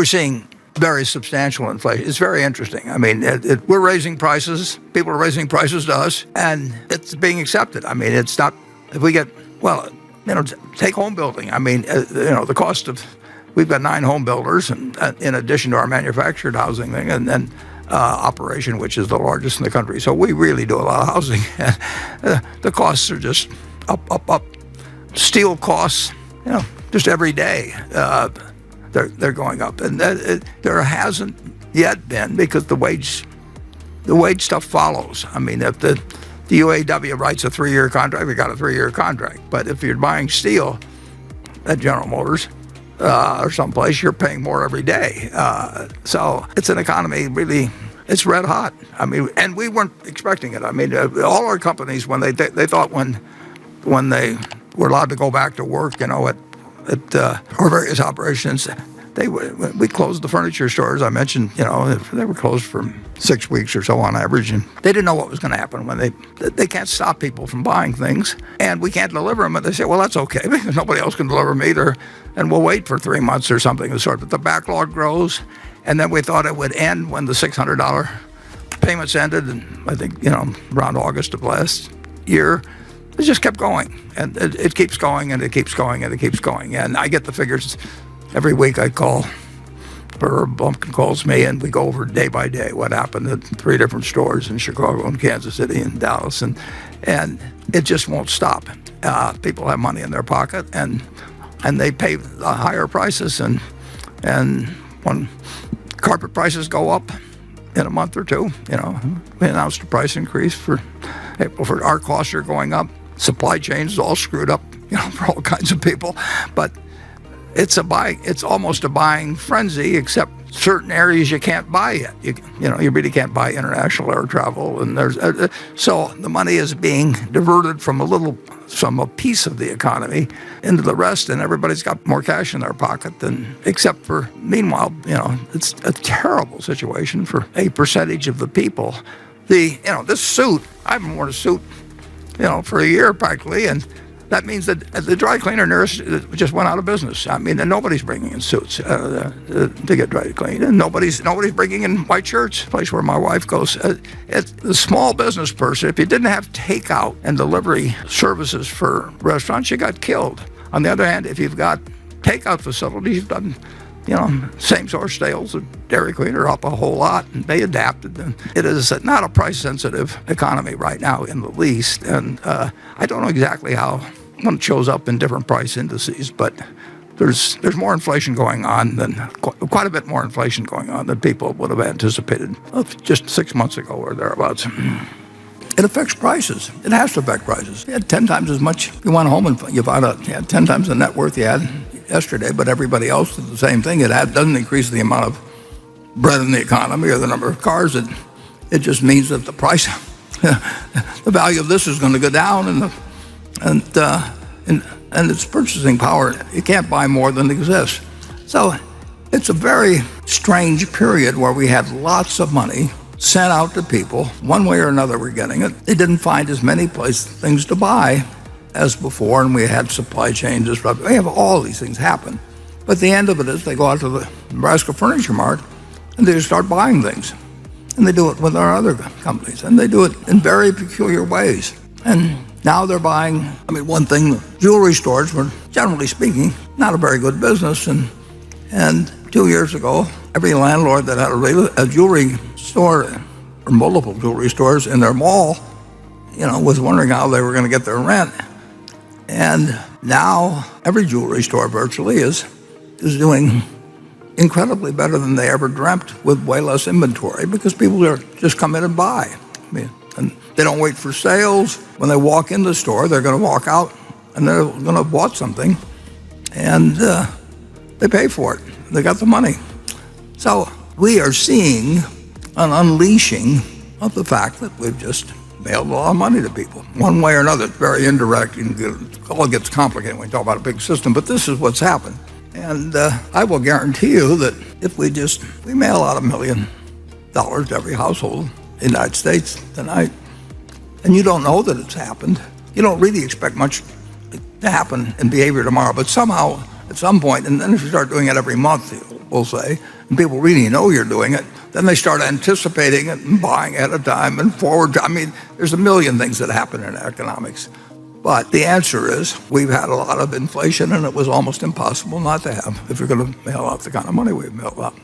we're seeing very substantial inflation. It's very interesting. I mean, we're raising prices. People are raising prices to us, and it's being accepted. I mean, it's not, if we get, well, take home building. I mean, the cost of, we've got 9 home builders, and in addition to our manufactured housing thing, and then operation, which is the largest in the country. So we really do a lot of housing. The costs are just up. Steel costs, just every day. They're going up, and there hasn't yet been, because the wage stuff follows. I mean, if the UAW writes a 3-year contract, we got a 3-year contract. But if you're buying steel at General Motors or someplace, you're paying more every day. So it's an economy really. It's red hot. I mean, and we weren't expecting it. I mean, all our companies, when they thought when they were allowed to go back to work, at our various operations, we closed the furniture stores. I mentioned, they were closed for 6 weeks or so on average, and they didn't know what was going to happen when they can't stop people from buying things, and we can't deliver them. And they say, well, that's okay, because nobody else can deliver them either, and we'll wait for 3 months or something of the sort. But the backlog grows, and then we thought it would end when the $600 payments ended, and I think, around August of last year. It just kept going, and it keeps going, and it keeps going, and it keeps going. And I get the figures every week. I call, or Bumpkin calls me, and we go over day by day what happened at 3 different stores in Chicago and Kansas City and Dallas, and it just won't stop. People have money in their pocket, and they pay the higher prices, and when carpet prices go up in a month or two, we announced a price increase for April. For our costs are going up. Supply chains all screwed up, for all kinds of people. But it's almost a buying frenzy, except certain areas you can't buy yet. You really can't buy international air travel, and so the money is being diverted from a piece of the economy into the rest, and everybody's got more cash in their pocket except for, meanwhile, it's a terrible situation for a percentage of the people. This suit, I haven't worn a suit, for a year practically, and that means that the dry cleaner nearest just went out of business. I mean, and nobody's bringing in suits to get dry cleaned, and nobody's bringing in white shirts. The place where my wife goes, it's the small business person. If you didn't have takeout and delivery services for restaurants, you got killed. On the other hand, if you've got takeout facilities, you've done, same source sales of Dairy Queen are up a whole lot, and they adapted. And it is not a price-sensitive economy right now in the least, and I don't know exactly how one shows up in different price indices, but there's more inflation going on quite a bit more inflation going on than people would have anticipated just 6 months ago or thereabouts. It affects prices. It has to affect prices. You had 10 times as much. You went home and you found out you had 10 times the net worth you had yesterday, but everybody else did the same thing. It doesn't increase the amount of bread in the economy or the number of cars. It just means that the price, the value of this is going to go down, and its purchasing power, you can't buy more than exists. So it's a very strange period where we had lots of money sent out to people. One way or another we're getting it. They didn't find as many things to buy as before, and we had supply chain disruption. We have all these things happen. But the end of it is they go out to the Nebraska Furniture Mart and they start buying things. And they do it with our other companies, and they do it in very peculiar ways. And now they're buying, one thing, jewelry stores were, generally speaking, not a very good business. And 2 years ago, every landlord that had a jewelry store or multiple jewelry stores in their mall, was wondering how they were going to get their rent. And now every jewelry store virtually is doing incredibly better than they ever dreamt, with way less inventory, because people just come in and buy. And they don't wait for sales. When they walk in the store, they're going to walk out and they're going to have bought something, and they pay for it. They got the money. So we are seeing an unleashing of the fact that we've just mailed a lot of money to people. One way or another, it's very indirect, and it all gets complicated when we talk about a big system, but this is what's happened. And I will guarantee you that if we mail out $1 million to every household in the United States tonight, and you don't know that it's happened, you don't really expect much to happen in behavior tomorrow, but somehow at some point, and then if you start doing it every month, we'll say, and people really know you're doing it, then they start anticipating it and buying ahead of time and forward. I mean, there's a million things that happen in economics. But the answer is we've had a lot of inflation, and it was almost impossible not to have if you're going to mail out the kind of money we've mailed out.